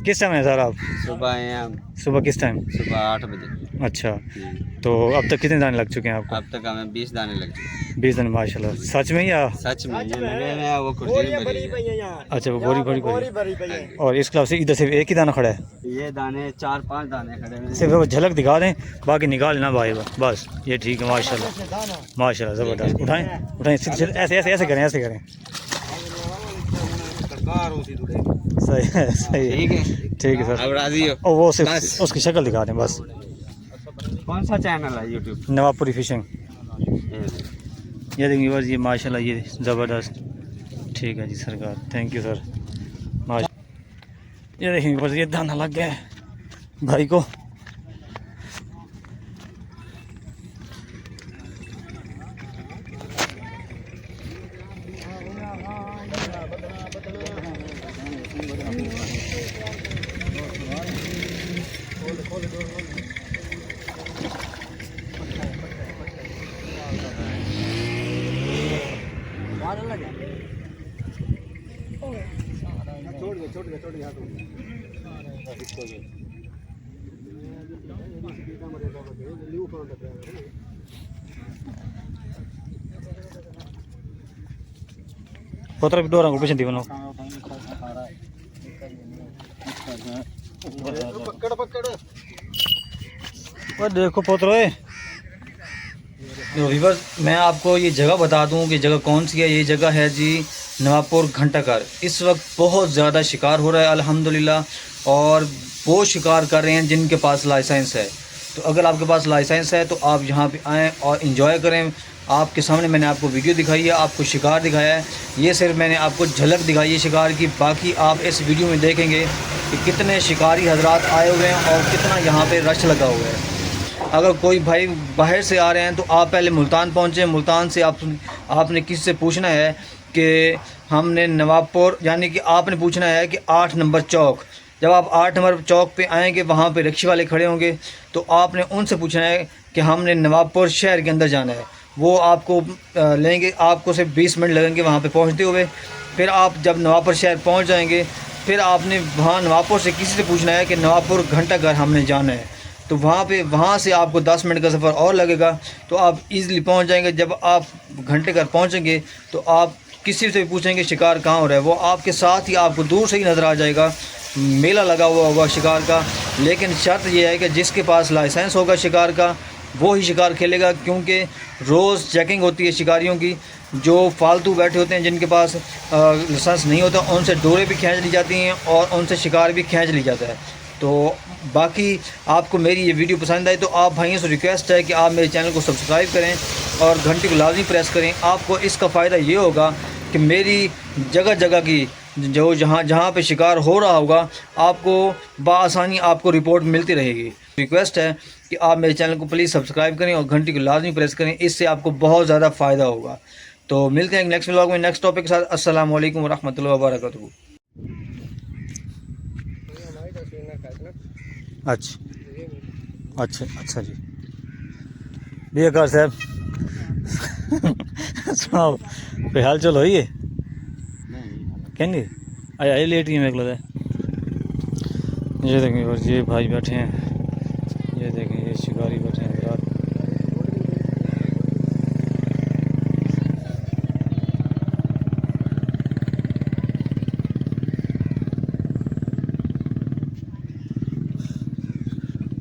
किस टाइम है सर आप? सुबह आए हैं हम। सुबह किस टाइम? सुबह 8 बजे। अच्छा, तो अब तक कितने दाने लग चुके हैं आपको? अब तक हमें 20 दाने लग चुके। 20 दाने, माशाल्लाह। सच में या? सच में ये लगे हुए हैं, वो कुर्सी में भरी है। अच्छा, वो बोरी भरी बोरी भरी। भरी पई है। और इसके अलावा इधर सिर्फ एक ही दाना खड़ा है? ये दाने 4-5 दाने खड़े हुए हैं। सिर्फ वो झलक दिखा दें, बाकी निकाल लेना भाई बस। ये ठीक है, माशाल्लाह माशाल्लाह, ज़बरदस्त। उठाएं उठाएं, ऐसे ऐसे ऐसे करें, ऐसे करें। सही है, सही है, ठीक है, ठीक है सर। अब राजी हो? और वो सिर्फ बस। उसकी शक्ल दिखा दें बस। कौन सा चैनल है यूट्यूब? नवाबपुरी फिशिंग। ये देखिए बस, ये माशाल्लाह, ये ज़बरदस्त। ठीक है जी सरकार, थैंक यू सर। माशा, ये देखिए बस, ये दाना लग गया है भाई को। छोड़ गया पोतरा भी डोरा को पीछे दीवानो। पकड़ पकड़। और देखो पोतरो, व्यूअर्स, मैं आपको ये जगह बता दूं कि जगह कौन सी है। ये जगह है जी नवाबपुर घंटाघर। इस वक्त बहुत ज़्यादा शिकार हो रहा है अल्हम्दुलिल्लाह, और वो शिकार कर रहे हैं जिनके पास लाइसेंस है। तो अगर आपके पास लाइसेंस है तो आप यहाँ पे आएँ और इन्जॉय करें। आपके सामने मैंने आपको वीडियो दिखाई है, आपको शिकार दिखाया है। ये सिर्फ मैंने आपको झलक दिखाई है शिकार की। बाकी आप इस वीडियो में देखेंगे कि कितने शिकारी हजरात आए हुए हैं और कितना यहाँ पे रश लगा हुआ है। अगर कोई भाई बाहर से आ रहे हैं तो आप पहले मुल्तान पहुँचे। मुल्तान से आपने किसी से पूछना है कि हमने नवाबपुर, यानी कि आपने पूछना है कि 8 नंबर चौक। जब आप 8 नंबर चौक पे आएंगे, वहाँ पे रिक्शे वाले खड़े होंगे, तो आपने उनसे पूछना है कि हमने नवाबपुर शहर के अंदर जाना है। वो आपको लेंगे, आपको सिर्फ 20 मिनट लगेंगे वहाँ पे पहुँचते हुए। फिर आप जब नवाबपुर शहर पहुँच जाएंगे, फिर आपने वहाँ नवाबपुर से किसी से पूछना है कि नवाबपुर घंटाघर हमने जाना है। तो वहाँ से आपको 10 मिनट का सफ़र और लगेगा, तो आप इजीली पहुँच जाएंगे। जब आप घंटाघर पहुँचेंगे तो आप किसी से भी पूछेंगे शिकार कहाँ हो रहा है, वो आपके साथ ही आपको दूर से ही नज़र आ जाएगा। मेला लगा हुआ होगा शिकार का। लेकिन शर्त यह है कि जिसके पास लाइसेंस होगा शिकार का, वो ही शिकार खेलेगा, क्योंकि रोज़ चेकिंग होती है शिकारियों की। जो फालतू बैठे होते हैं, जिनके पास लाइसेंस नहीं होता, उनसे डोरे भी खींच ली जाती हैं और उनसे शिकार भी खींच ली जाता है। तो बाकी आपको मेरी ये वीडियो पसंद आई तो आप भाइयों से रिक्वेस्ट है कि आप मेरे चैनल को सब्सक्राइब करें और घंटी को लाजमी प्रेस करें। आपको इसका फ़ायदा ये होगा कि मेरी जगह जगह की जो जहाँ पे शिकार हो रहा होगा, आपको बआसानी आपको रिपोर्ट मिलती रहेगी। रिक्वेस्ट है कि आप मेरे चैनल को प्लीज़ सब्सक्राइब करें और घंटी को लाजमी प्रेस करें, इससे आपको बहुत ज़्यादा फ़ायदा होगा। तो मिलते हैं नेक्स्ट व्लॉग में नेक्स्ट टॉपिक के साथ। अस्सलाम वालेकुम रहमतुल्लाहि व बरकातहू। अच्छा अच्छा अच्छा जी, बेकार साहब सुनाओ, कोई हाल चाल होइए कहेंगे आया आई लेट ही मेरे को लगा। ये देखें और ये भाई बैठे हैं, ये देखें ये शिकारी बैठे हैं रात।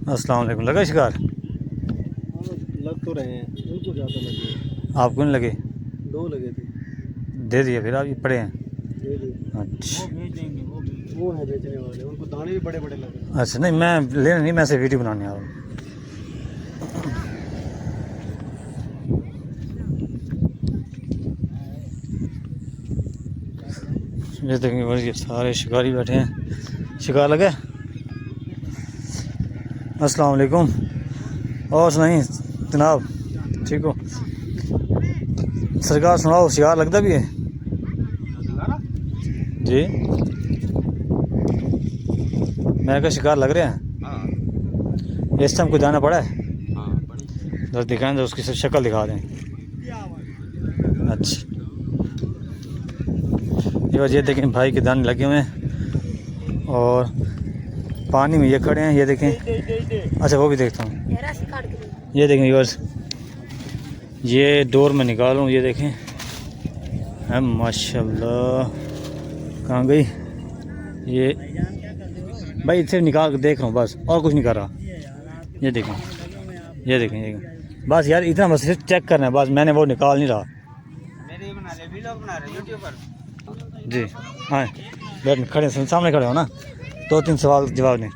अस्सलाम वालेकुम। लगा शिकार? लग तो रहे हैं, उनको ज़्यादा लगे। आपको नहीं लगे? 2 लगे थे। दे दिए फिर? आप ये पड़े हैं? दे दिए। अच्छा, वो है बेचने वाले, उनको दाने भी बड़े बड़े लगे। अच्छा नहीं मैं लेना नहीं, मैं से वीडियो बनाने आ रहा हूँ। ये देखेंगे बस, ये सारे शिकारी बैठे हैं। शिकार लगे? अस्सलाम वालेकुम। और सुनाइए जनाब, ठीक हो? सरकार सुनाओ, शिकार लगता भी है जी? मैं क्या शिकार लग रहे हैं? इस टाइम को जाना पड़ा है? बस दिखाएं तो उसकी शक्ल दिखा दें। अच्छा, ये देखें भाई के दाने लगे हुए हैं। और पानी में ये खड़े हैं, ये देखें। अच्छा वो भी देखता हूँ, ये देखें व्यूअर्स, ये डोर में निकालूँ, ये देखें। है माशाल्लाह, कहाँ गई ये भाई? इसे निकाल के देख रहा हूँ बस, और कुछ नहीं कर रहा। ये देखें, ये देखें, ये बस यार, इतना बस सिर्फ चेक करना है बस, मैंने वो निकाल नहीं रहा। मेरे बना ले, वीडियो बना रहे यूट्यूब पर। जी हाँ, बैठ खड़े सामने खड़े हो ना, 2-3 सवाल जवाब नहीं।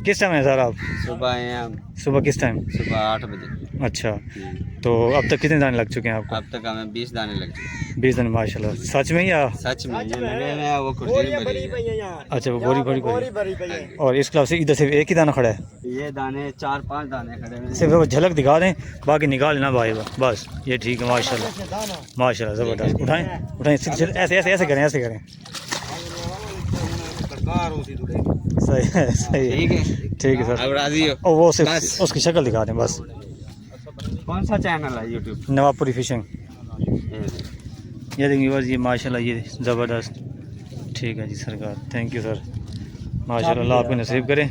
किस टाइम है सर आप? सुबह आए हैं हम, सुबह किस टाइम? सुबह 8 बजे। अच्छा, तो अब तक कितने दाने लग चुके हैं आपको? अब तक हमें 20 दाने लग चुके। 20 दाने, माशाल्लाह। सच में या? सच में ये लगे हैं, वो कुर्सी भरी है। अच्छा, वो बोरी भरी और इस क्लास से इधर से एक ही दाना खड़ा है? ये दाने 4-5 दाने खड़े हैं। सिर्फ वो झलक दिखा दें, बाकी निकाल लेना भाई, बस ये ठीक है। माशाल्लाह माशाल्लाह, ज़बरदस्त। उठाएं उठाएं, ऐसे ऐसे ऐसे करें, ऐसे करें। सही है, सही है, ठीक है सर। अब राजी हो? और वो सिर्फ उसकी शक्ल दिखा दें बस। कौन सा चैनल है यूट्यूब? नवापुरी फिशिंग। ये देखिए बस, ये माशाल्लाह, ये ज़बरदस्त। ठीक है जी सरकार, थैंक यू सर, माशाल्लाह, अल्लाह आपको नसीब करें।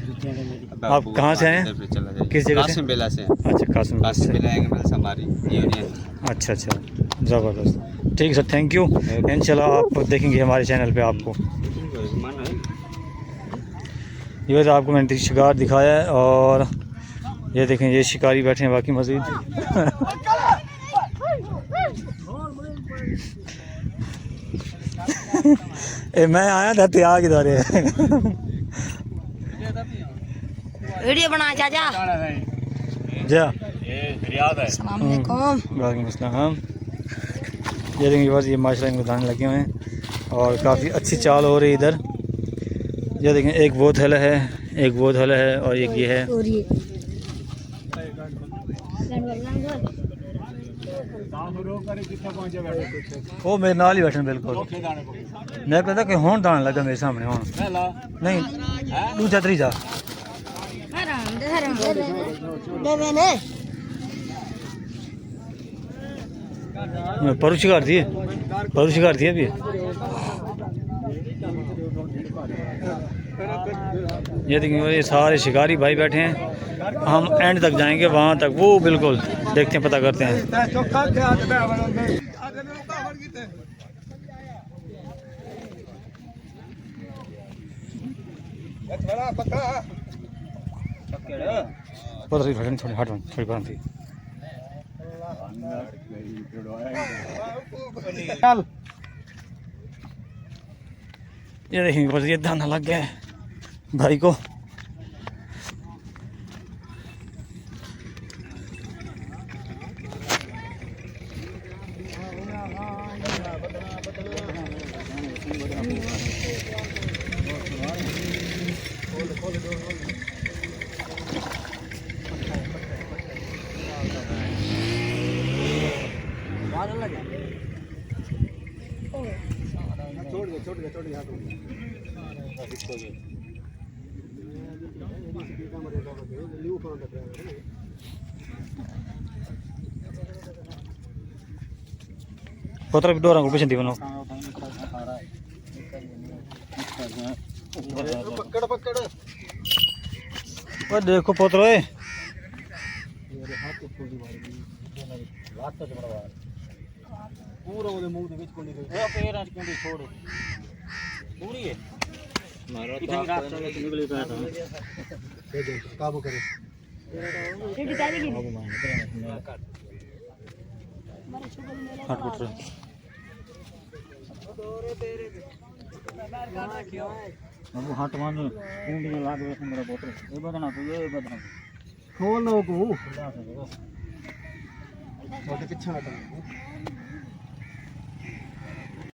आप कहाँ से हैं? किस जगह से? कासिम बेला से। अच्छा, कासिम बेला हमारी यूनियन। अच्छा अच्छा, ज़बरदस्त। ठीक है सर, थैंक यू। इंशाल्लाह आप देखेंगे हमारे चैनल पे आपको। ये तो आपको मैंने शिकार दिखाया है, और ये देखें, ये शिकारी बैठे हैं बाकी मज़ीद। मैं आया था त्याग इधर वीडियो बना चाचा। जा अस्सलाम वालेकुम। वालेकुम अस्सलाम। ये देखिए बस, ये माशाल्लाह इनको दाने लगे हुए हैं, और काफ़ी अच्छी चाल हो रही है इधर। ये देखें, एक वो थैला है, एक वो थैला है, और एक ये है। वो मेरे नाल ही बैठे बिल्कुल। मैं कहता कि होन दाना लगा मेरे सामने, होन नहीं दूजा त्रीजा परू शिकार थी, परू शिकार थी अभी। ये देखिए, ये सारे शिकारी भाई बैठे हैं। हम एंड तक जाएंगे, वहाँ तक वो बिल्कुल देखते हैं, पता करते हैं। थोड़ी हट थोड़ी बात थी। ये देखिए बस, ये दाना लग गया है भाई को। पोतरा भी डोरा को पीछे दीवानो। पकड़ पकड़ वो देखो पोतरो है, पूरा ਉਹਦੇ ਮੂੰਹ ਦੇ ਵਿੱਚ ਕੋਣੀ ਗਈ ਇਹ ਫੇਰ ਅੱਜ ਕਹਿੰਦੇ ਛੋੜ ਪੂਰੀ ਹੈ ਮਾਰਾ ਤਾਂ ਰਾਤ ਵਿੱਚ ਨਿਕਲੇ ਪਿਆ ਤਾਂ ਇਹ ਦੇ ਕਾਬੂ ਕਰੇ वीडियो डालेगी हट पोतरो। अब हट मान कुंडियां लाग वे मेरा पोतरो, ये बदना तू, ये बदना खोल लो को ਤੁਹਾਡੇ ਪਿੱਛੇ ਹਟਾ